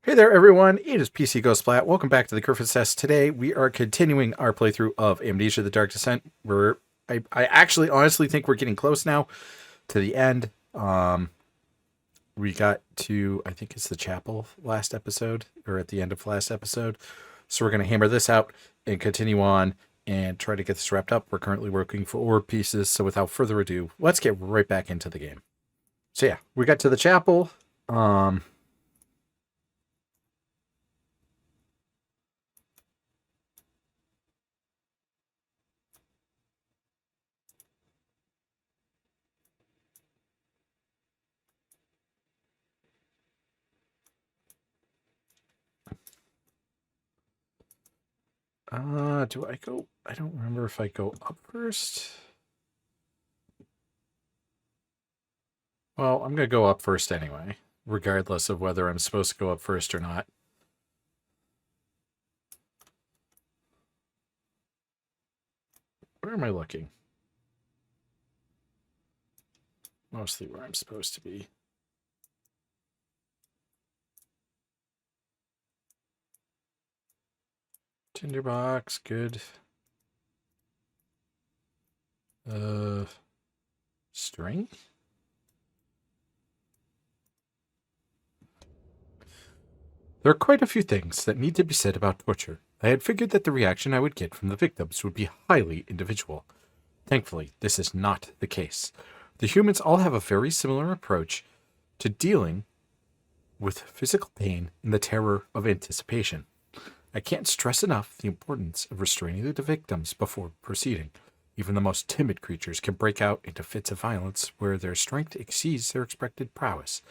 Hey there, everyone. It is PC Ghost Splat. Welcome back to the Griffin Cess. Today, we are continuing our playthrough of Amnesia: The Dark Descent. I actually honestly think we're getting close now to the end. We got to, I think it's the chapel last episode, or at the end of last episode. So we're going to hammer this out and continue on and try to get this wrapped up. We're currently working for ore pieces. So without further ado, let's get right back into the game. So yeah, we got to the chapel. Do I go? I don't remember if I go up first. Well, I'm going to go up first anyway, regardless of whether I'm supposed to go up first or not. Where am I looking? Mostly where I'm supposed to be. Tinderbox, good. String? There are quite a few things that need to be said about torture. I had figured that the reaction I would get from the victims would be highly individual. Thankfully, this is not the case. The humans all have a very similar approach to dealing with physical pain and the terror of anticipation. I can't stress enough the importance of restraining the victims before proceeding. Even the most timid creatures can break out into fits of violence where their strength exceeds their expected prowess.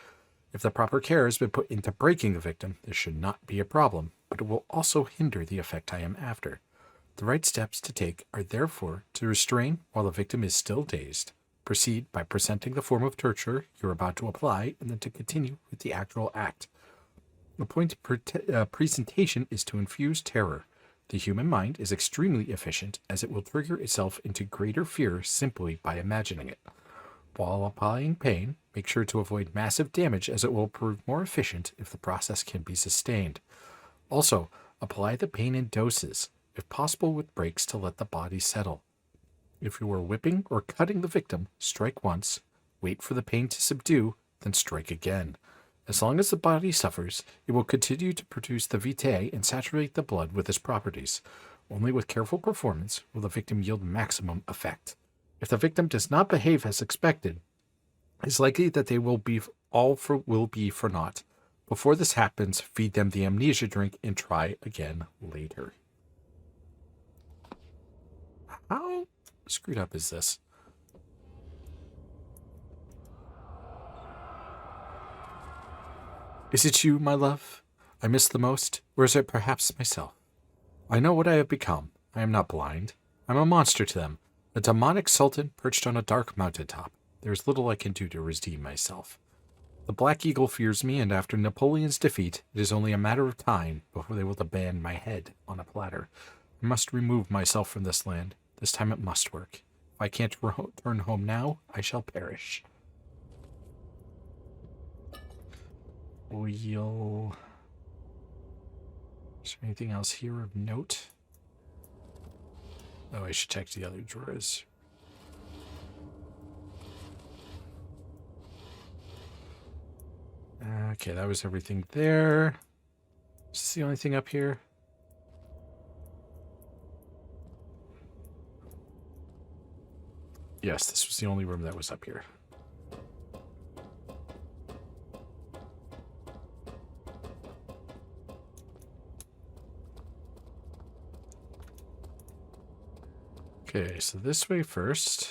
If the proper care has been put into breaking the victim, this should not be a problem, but it will also hinder the effect I am after. The right steps to take are therefore to restrain while the victim is still dazed, proceed by presenting the form of torture you're about to apply, and then to continue with the actual act. The point of presentation is to infuse terror. The human mind is extremely efficient as it will trigger itself into greater fear simply by imagining it. While applying pain, make sure to avoid massive damage as it will prove more efficient if the process can be sustained. Also, apply the pain in doses, if possible with breaks to let the body settle. If you are whipping or cutting the victim, strike once, wait for the pain to subdue, then strike again. As long as the body suffers, it will continue to produce the vitae and saturate the blood with its properties. Only with careful performance will the victim yield maximum effect. If the victim does not behave as expected, it's likely that they will be for naught. Before this happens, feed them the amnesia drink and try again later. How screwed up is this? Is it you, my love, I miss the most, or is it perhaps myself? I know what I have become. I am not blind. I'm a monster to them, a demonic sultan perched on a dark mountain top. There is little I can do to redeem myself. The Black Eagle fears me, and after Napoleon's defeat, it is only a matter of time before they will demand my head on a platter. I must remove myself from this land. This time it must work. If I can't return home now, I shall perish. Oil. Is there anything else here of note? Oh, I should check the other drawers. Okay, that was everything there. Is this the only thing up here? Yes, this was the only room that was up here. Okay, so this way first.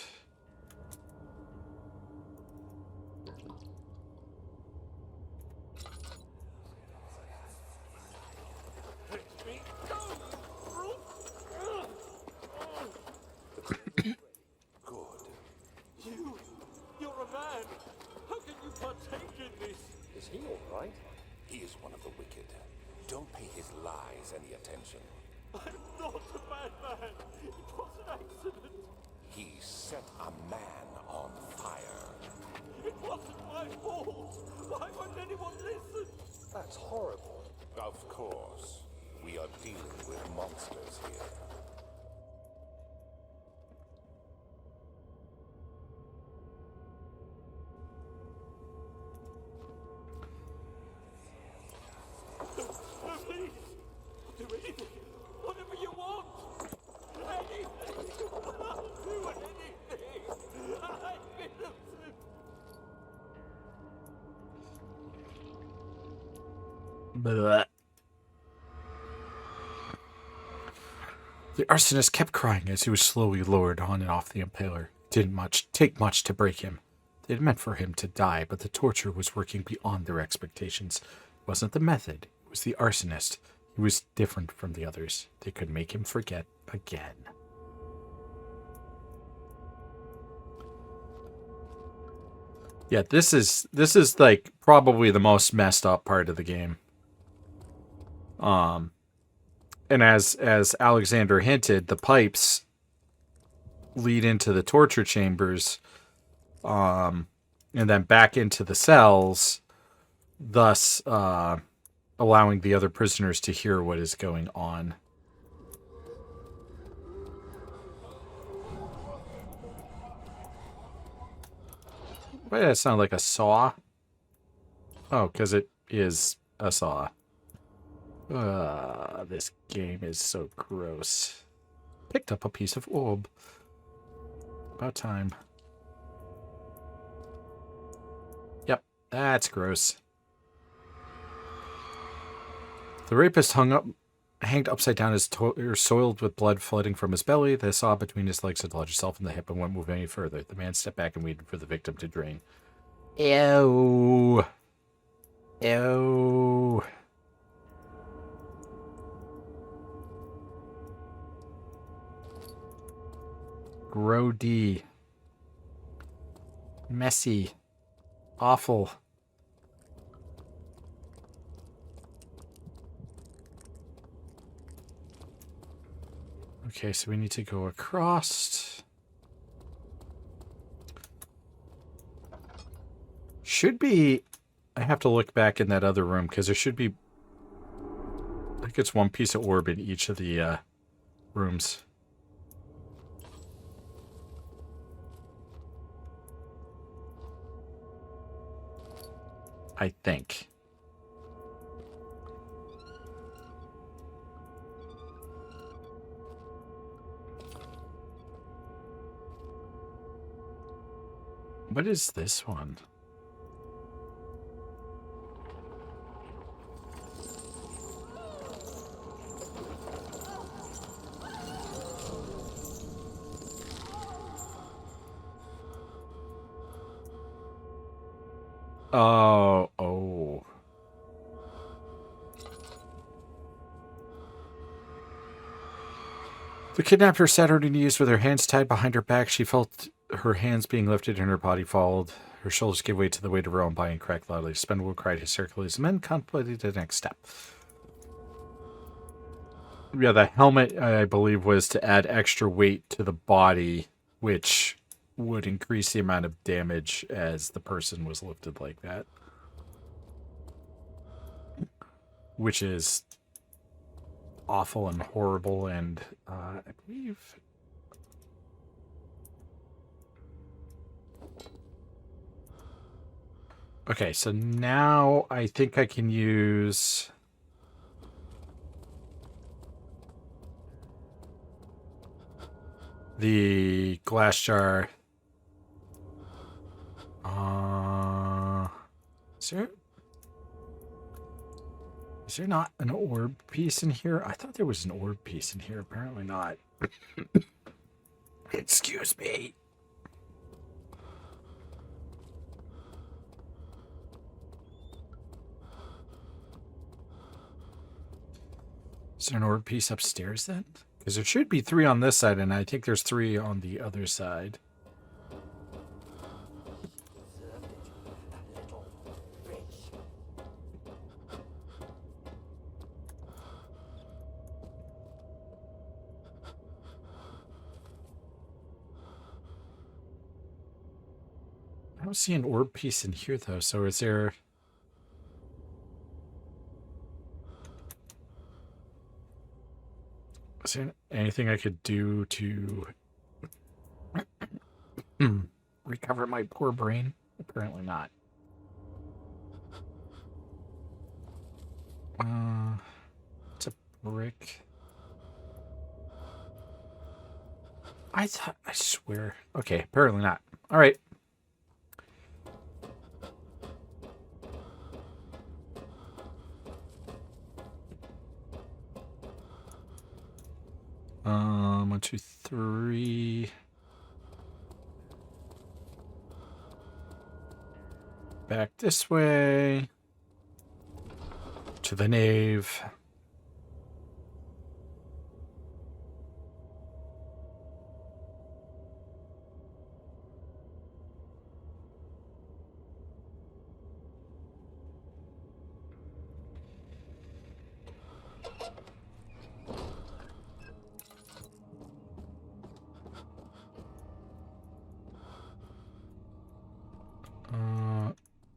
You're a man. How can you partake in this? Is he all right? He is one of the wicked. Don't pay his lies any attention. I'm not a bad man. It was an accident. He set a man on fire. It wasn't my fault. Why won't anyone listen? That's horrible. Of course. We are dealing with monsters here. Please, do anything. Whatever you want. Anything. I'll do anything. I'm innocent. Blech. The arsonist kept crying as he was slowly lowered on and off the impaler. It didn't take much to break him. They had meant for him to die, but the torture was working beyond their expectations. It wasn't the method, it was the arsonist. He was different from the others. They could make him forget again. Yeah, this is like probably the most messed up part of the game. And as Alexander hinted, the pipes lead into the torture chambers, and then back into the cells, thus allowing the other prisoners to hear what is going on. Why did that sound like a saw? Oh, because it is a saw. This game is so gross. Picked up a piece of orb. About time. Yep, that's gross. The rapist hanged upside down, his soiled with blood flooding from his belly. The saw between his legs had lodged itself in the hip and wouldn't move any further. The man stepped back and waited for the victim to drain. Ew. Ew. Grody. Messy. Awful. Okay, so we need to go across. Should be... I have to look back in that other room, because there should be... I think it's one piece of orb in each of the rooms. I think. What is this one? Oh. The kidnapper sat on her knees with her hands tied behind her back. She felt her hands being lifted and her body followed. Her shoulders gave way to the weight of her own body and cracked loudly. Spenwood cried hysterically as the men contemplated the next step. Yeah, the helmet, I believe, was to add extra weight to the body, which would increase the amount of damage as the person was lifted like that. Which is awful and horrible, and I believe... Okay, so now I think I can use... the glass jar. Is there not an orb piece in here? I thought there was an orb piece in here. Apparently not. Excuse me. Is there an orb piece upstairs then? Because there should be 3 on this side, and I think there's 3 on the other side. I don't see an orb piece in here, though, so is there... Is there anything I could do to recover my poor brain? Apparently not. It's a brick. I swear. Okay, apparently not. All right. One, two, three. Back this way. To the nave.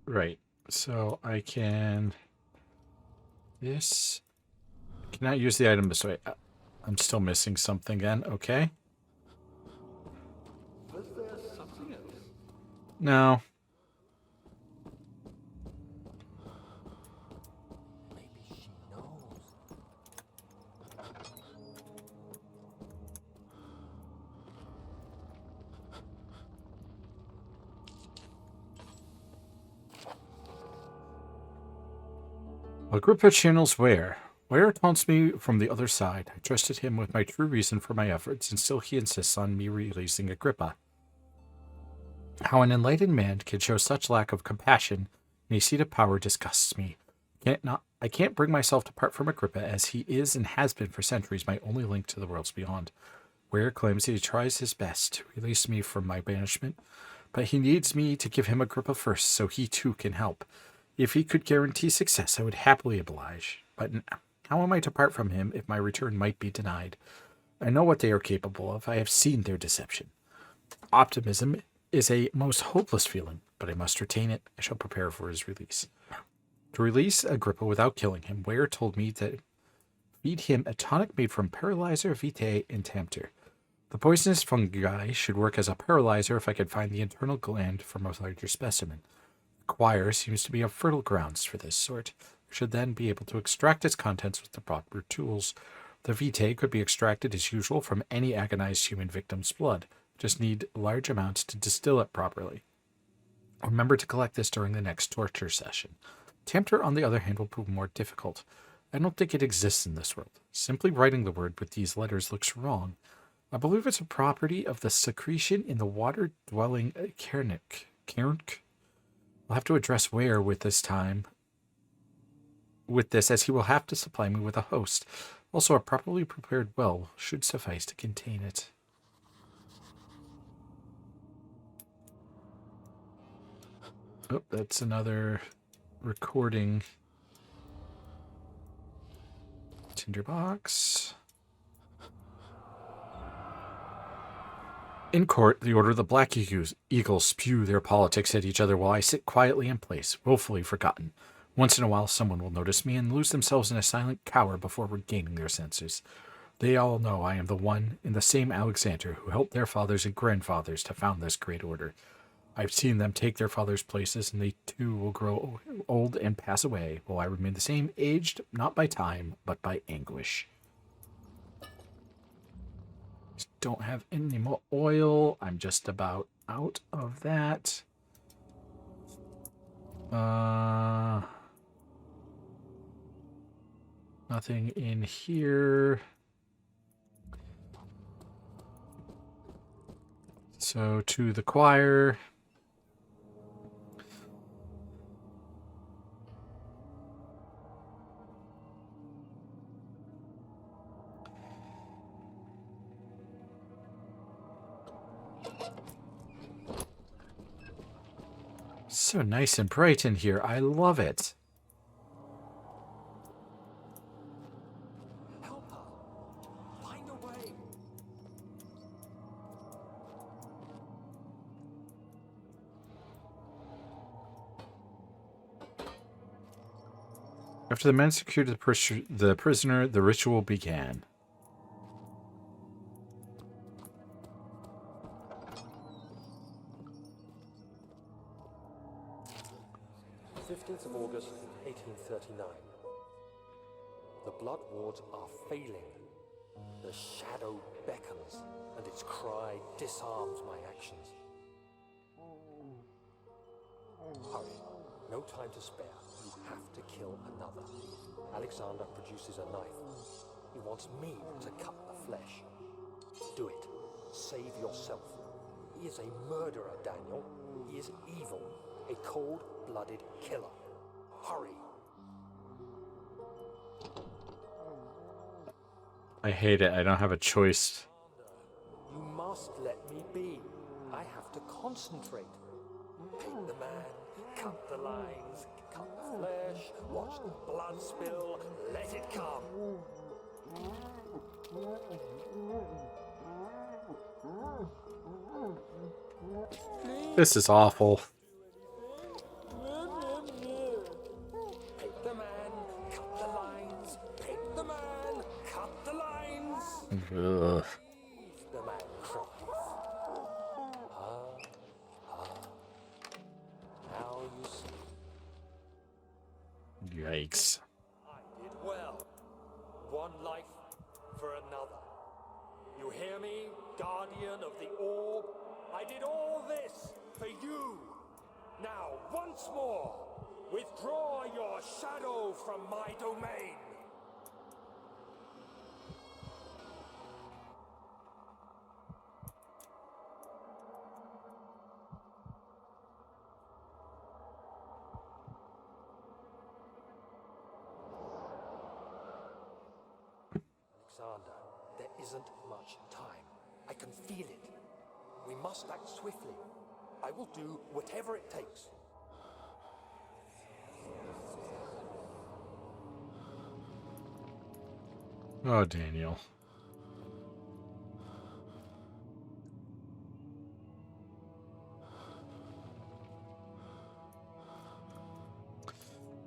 Right. So I can. This. Cannot use the item this way. I'm still missing something again. Okay. Was there something else? No. Maybe she knows. Agrippa channels Ware. Ware taunts me from the other side. I trusted him with my true reason for my efforts, and still he insists on me releasing Agrippa. How an enlightened man can show such lack of compassion in a seat of power disgusts me. I can't bring myself to part from Agrippa, as he is and has been for centuries my only link to the worlds beyond. Ware claims he tries his best to release me from my banishment, but he needs me to give him Agrippa first so he too can help. If he could guarantee success, I would happily oblige. But how am I to part from him if my return might be denied? I know what they are capable of. I have seen their deception. Optimism is a most hopeless feeling, but I must retain it. I shall prepare for his release. To release Agrippa without killing him, Ware told me to feed him a tonic made from paralyzer, vitae, and tamter. The poisonous fungi should work as a paralyzer if I could find the internal gland from a larger specimen. The choir seems to be a fertile grounds for this sort. We should then be able to extract its contents with the proper tools. The vitae could be extracted as usual from any agonized human victim's blood. Just need large amounts to distill it properly. Remember to collect this during the next torture session. Tamter, on the other hand, will prove more difficult. I don't think it exists in this world. Simply writing the word with these letters looks wrong. I believe it's a property of the secretion in the water-dwelling Cairnk. I'll have to address Ware with this, as he will have to supply me with a host. Also, a properly prepared well should suffice to contain it. Oh, that's another recording. Tinderbox. In court, the Order of the Black Eagles spew their politics at each other while I sit quietly in place, willfully forgotten. Once in a while, someone will notice me and lose themselves in a silent cower before regaining their senses. They all know I am the one and the same Alexander who helped their fathers and grandfathers to found this great order. I've seen them take their fathers' places, and they too will grow old and pass away, while I remain the same, aged not by time, but by anguish. Don't have any more oil. I'm just about out of that. Nothing in here. So to the choir. So nice and bright in here. I love it. Help her. Find a way. After the men secured the prisoner, the ritual began. Christmas 1839. The blood wards are failing. The shadow beckons, and its cry disarms my actions. Hurry. No time to spare. You have to kill another. Alexander produces a knife. He wants me to cut the flesh. Do it. Save yourself. He is a murderer, Daniel. He is evil. A cold-blooded killer. Hurry. I hate it. I don't have a choice. You must let me be. I have to concentrate. Paint the man, cut the lines, cut the flesh, watch the blood spill, let it come. This is awful. Paint the man, cut the lines, paint the man, cut the lines. Ugh. The man cries. Now you see. Yikes. I did well. One life for another. You hear me, guardian of the orb? I did all this for you. Now, once more, withdraw your shadow from my domain. Alexander, there isn't much time. I can feel it. We must act swiftly. I will do whatever it takes. Oh, Daniel.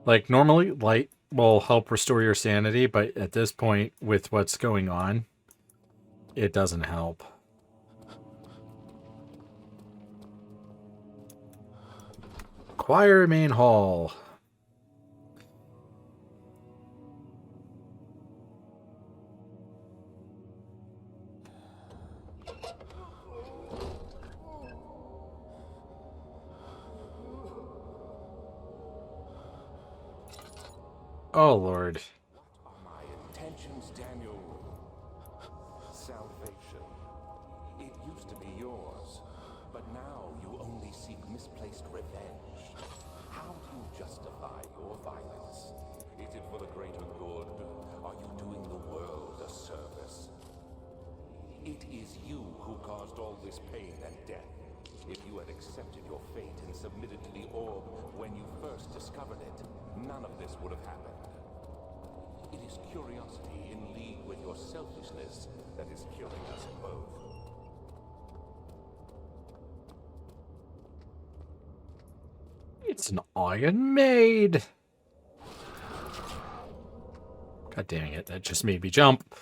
Like, normally, light will help restore your sanity, but at this point, with what's going on, it doesn't help. Choir main hall. Oh, Lord. What are my intentions, Daniel? Salvation. It used to be yours, but now you only seek misplaced revenge. How do you justify your violence? Is it for the greater good? Are you doing the world a service? It is you who caused all this pain and death. If you had accepted your fate and submitted to the orb when you first discovered it, none of this would have happened. It is curiosity in league with your selfishness that is killing us both. It's an Iron Maid. God dang it, that just made me jump.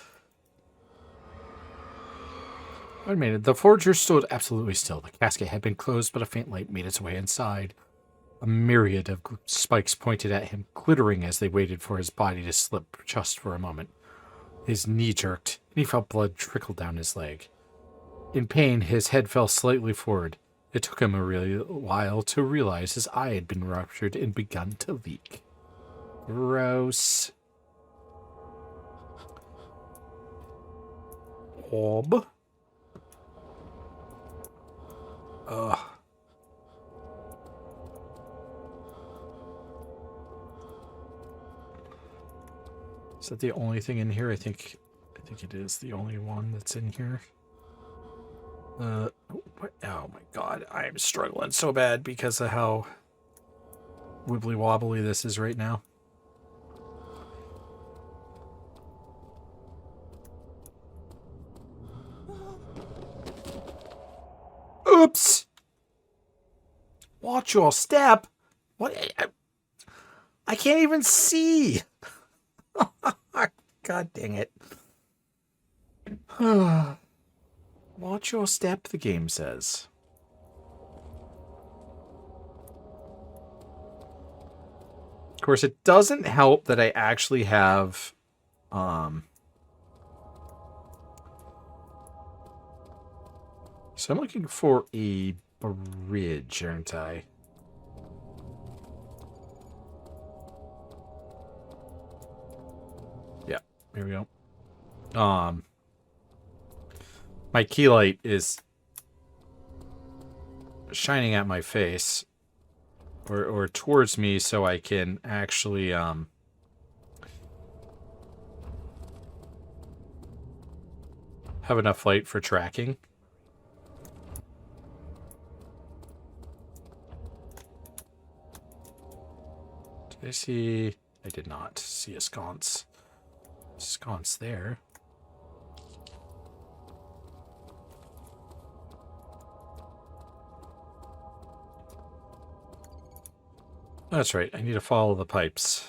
Wait a minute, the forger stood absolutely still. The casket had been closed, but a faint light made its way inside. A myriad of spikes pointed at him, glittering as they waited for his body to slip just for a moment. His knee jerked, and he felt blood trickle down his leg. In pain, his head fell slightly forward. It took him a while to realize his eye had been ruptured and begun to leak. Gross. Orb. Ugh. Is that the only thing in here? I think it is the only one that's in here. What? Oh my god, I am struggling so bad because of how wibbly wobbly this is right now. Oops! Watch your step. What? I can't even see. God dang it. Watch your step, the game says. Of course, it doesn't help that I actually have, so I'm looking for a bridge, aren't I? Yeah, here we go. My key light is shining at my face or towards me so I can actually have enough light for tracking. Did I see? I did not see a sconce. Sconce there. That's right. I need to follow the pipes.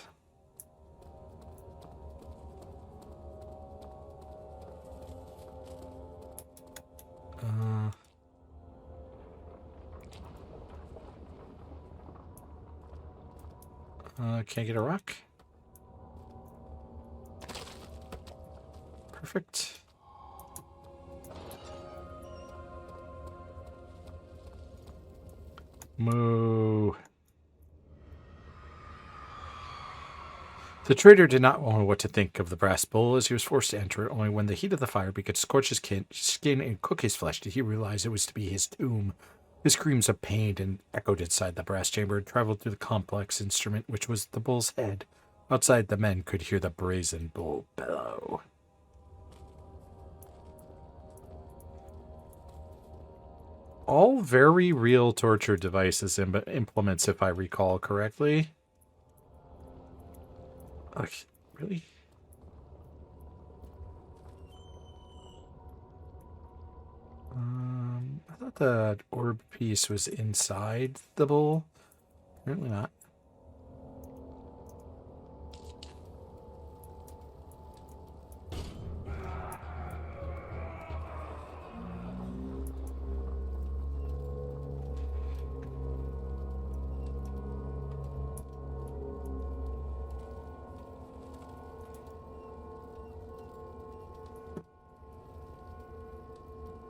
Can't get a rock. Perfect. Moo. The trader did not know what to think of the brass bowl as he was forced to enter it. Only when the heat of the fire began to scorch his skin and cook his flesh did he realize it was to be his tomb. His screams of pain and echoed inside the brass chamber and traveled through the complex instrument, which was the bull's head. Outside, the men could hear the brazen bull bellow. All very real torture devices and implements, if I recall correctly. Okay, really? I thought the orb piece was inside the bowl. Apparently not.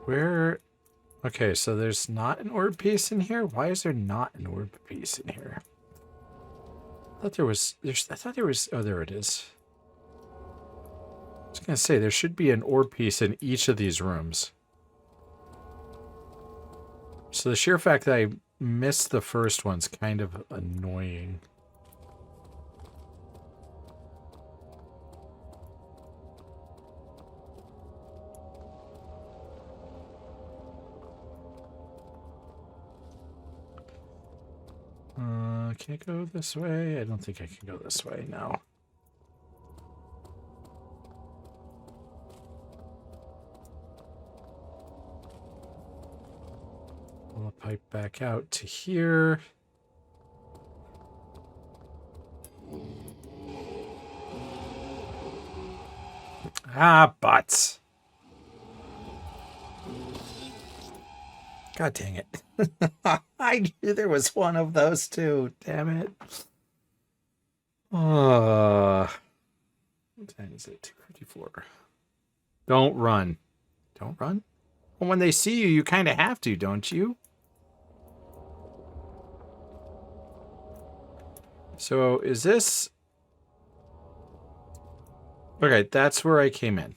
Where? Okay, so there's not an orb piece in here? Why is there not an orb piece in here? I thought there was... Oh, there it is. I was going to say, there should be an orb piece in each of these rooms. So the sheer fact that I missed the first one's kind of annoying. Can I go this way? I don't think I can go this way now. Pull the pipe back out to here. Ah, butts. God dang it. I knew there was one of those too. Damn it. What time is it? 2:54. Don't run. Don't run? Well, when they see you, you kind of have to, don't you? So, is this... Okay, that's where I came in.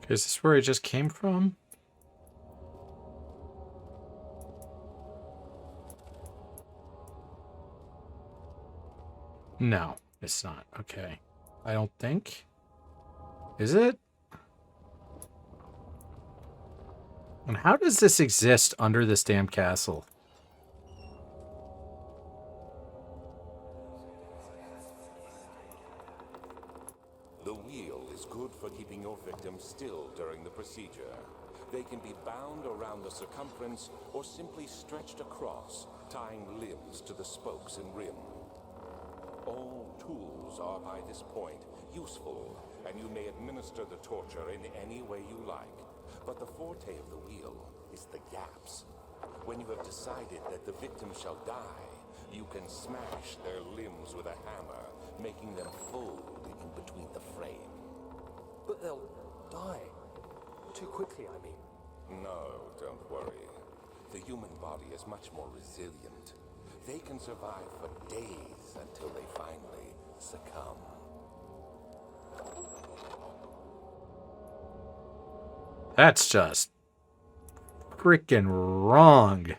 Is this where I just came from? No, it's not. Okay. I don't think. Is it? And how does this exist under this damn castle? The wheel is good for keeping your victims still during the procedure. They can be bound around the circumference or simply stretched across, tying limbs to the spokes and rim. All tools are by this point useful, and you may administer the torture in any way you like. But the forte of the wheel is the gaps. When you have decided that the victim shall die, you can smash their limbs with a hammer, making them fold in between the frame. But they'll die. Too quickly, I mean. No, don't worry. The human body is much more resilient. They can survive for days until they finally succumb. That's just freaking wrong.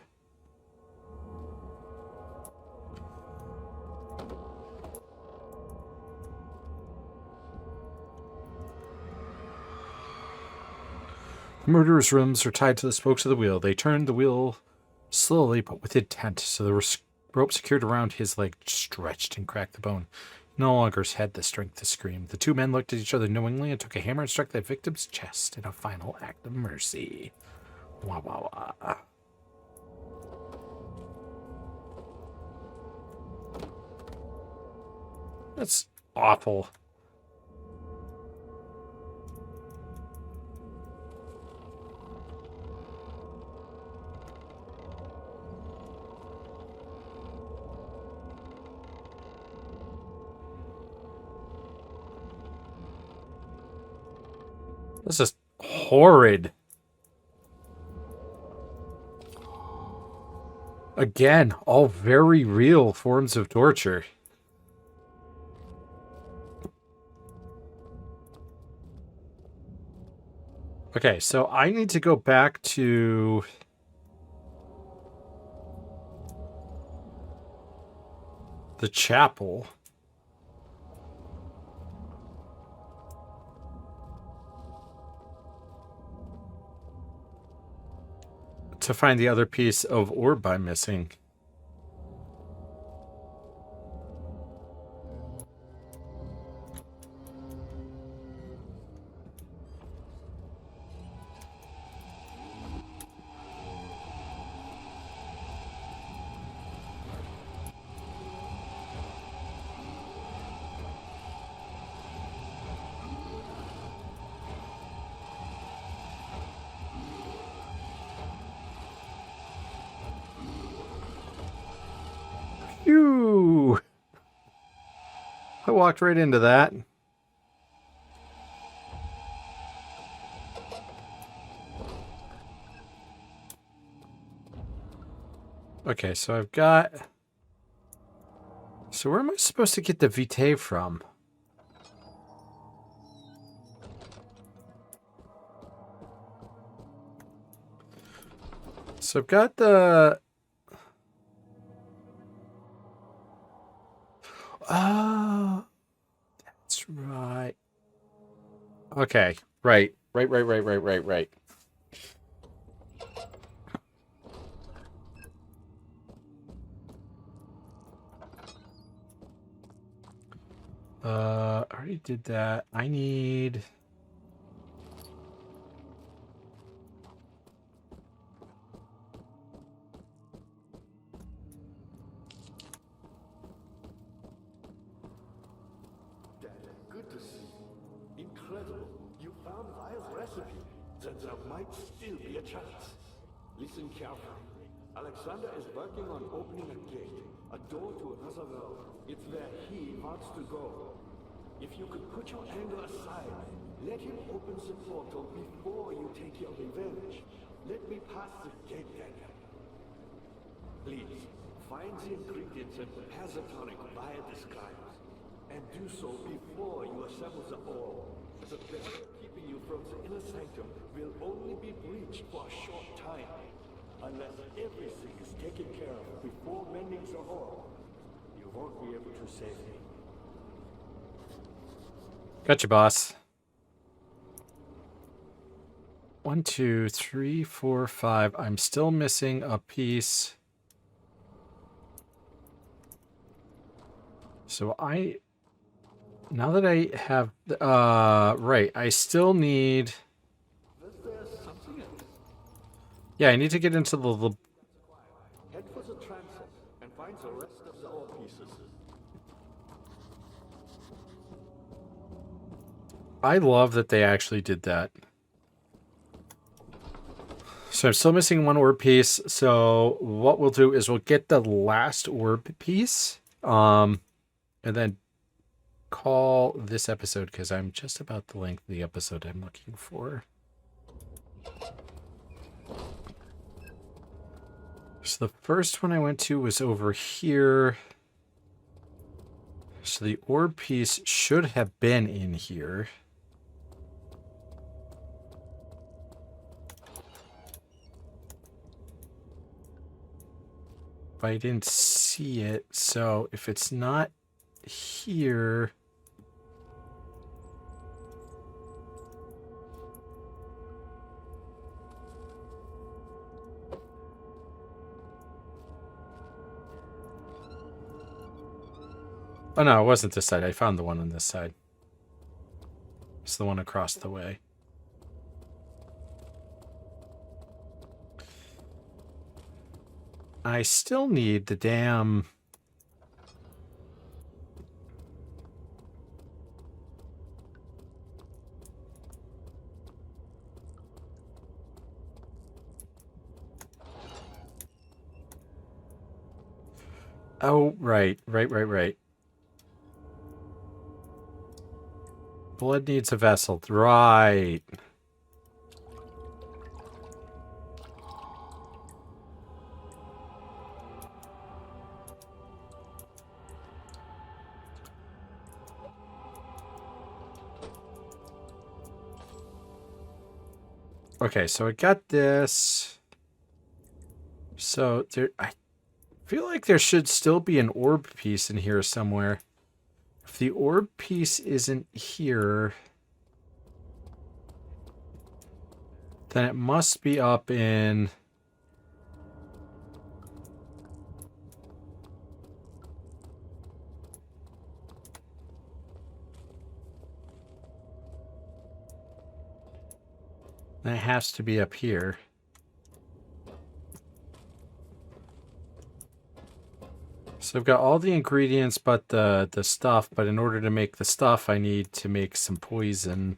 The murderers' limbs are tied to the spokes of the wheel. They turn the wheel slowly but with intent, so the rope secured around his leg stretched and cracked the bone. He no longer had the strength to scream. The two men looked at each other knowingly and took a hammer and struck their victim's chest in a final act of mercy. Wah, wah, wah. That's awful. This is horrid. Again, all very real forms of torture. Okay, so I need to go back to the chapel. To find the other piece of orb I'm missing. Phew! I walked right into that. Okay, so I've got... So where am I supposed to get the vitae from? So I've got the... Oh, that's right. Okay, right. Right. I already did that. I need... Good to see. Incredible. You found Vile's recipe. Then there might still be a chance. Listen carefully. Alexander is working on opening a gate, a door to another world. It's where he wants to go. If you could put your anger aside, let him open the portal before you take your revenge. Let me pass the gate then. Please, find the ingredients and prepare the tonic via describes. And do so before you assemble the orb. The barrier keeping you from the inner sanctum will only be breached for a short time. Unless everything is taken care of before mending the orb, you won't be able to save me. Gotcha, boss. 1, 2, 3, 4, 5. I'm still missing a piece. So now that I have, right, I still need, Was there something else? yeah, I need to get into the Head for the transept and find the rest of the ore pieces. I love that they actually did that. So I'm still missing one orb piece. So what we'll do is we'll get the last orb piece, and then call this episode because I'm just about the length of the episode I'm looking for. So the first one I went to was over here. So the orb piece should have been in here. But I didn't see it. So if it's not here... Oh, no, it wasn't this side. I found the one on this side. It's the one across the way. I still need the damn... Oh, right. Blood needs a vessel. Right. Okay, so I got this. So I feel like there should still be an orb piece in here somewhere. If the orb piece isn't here, then it must be up in... It has to be up here. So I've got all the ingredients but the stuff, but in order to make the stuff, I need to make some poison.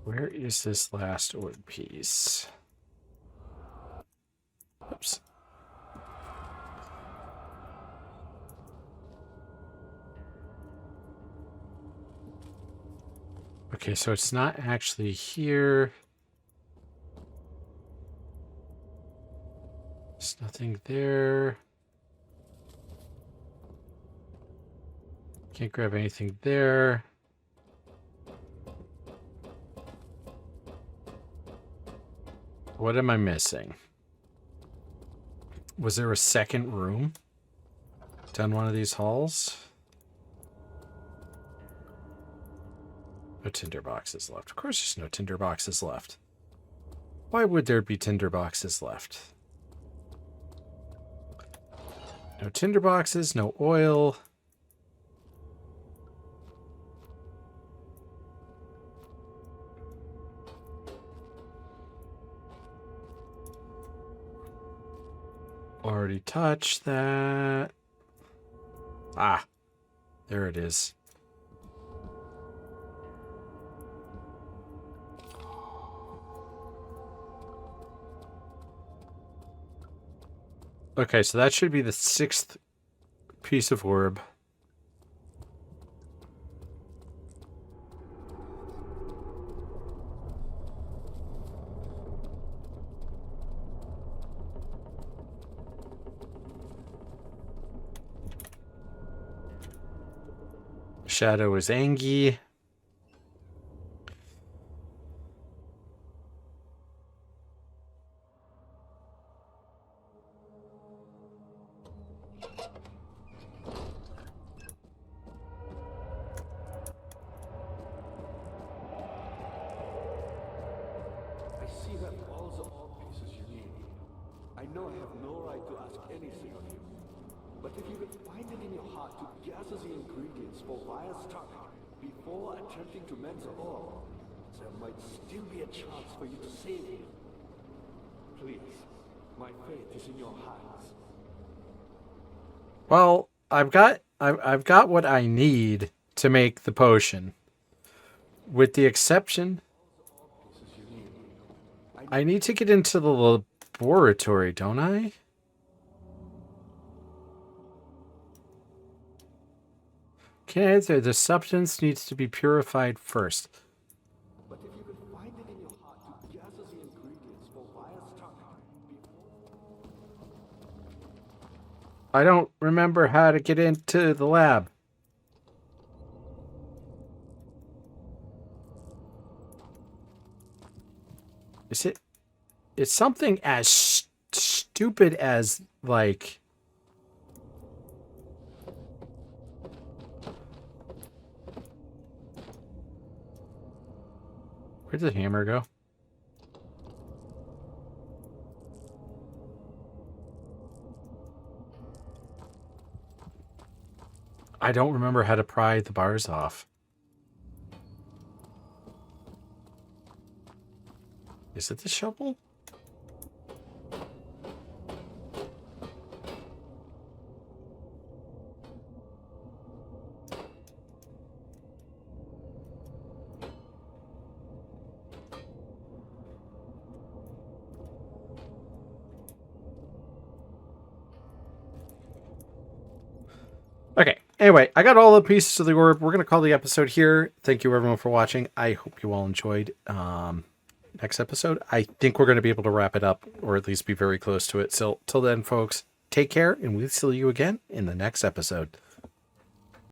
Where is this last orb piece? Oops. Okay, so it's not actually here. There's nothing there. Can't grab anything there. What am I missing? Was there a second room down one of these halls? No tinder boxes left. Of course there's no tinder boxes left. Why would there be tinder boxes left? No tinder boxes, no oil. Already touched that. Ah, there it is. Okay, so that should be the 6th piece of orb. Shadow is Angie. I see that walls are all pieces you need. I know I have no right to ask anything of you. But if you could find it in your heart to gather the ingredients for Vire's tonic before attempting to mend the ore, there might still be a chance for you to save him. Please, my fate is in your hands. Well, I've got what I need to make the potion. With the exception, I need to get into the laboratory, don't I? Can't answer. The substance needs to be purified first. But if you could find it in your heart to gather the ingredients for Vire's tonic before... I don't remember how to get into the lab. Is it? It's something as stupid as, like... Where'd the hammer go? I don't remember how to pry the bars off. Is it the shovel? Okay. Anyway, I got all the pieces of the orb. We're going to call the episode here. Thank you, everyone, for watching. I hope you all enjoyed. Next episode, I think we're going to be able to wrap it up, or at least be very close to it. So, till then, folks, take care, and we'll see you again in the next episode.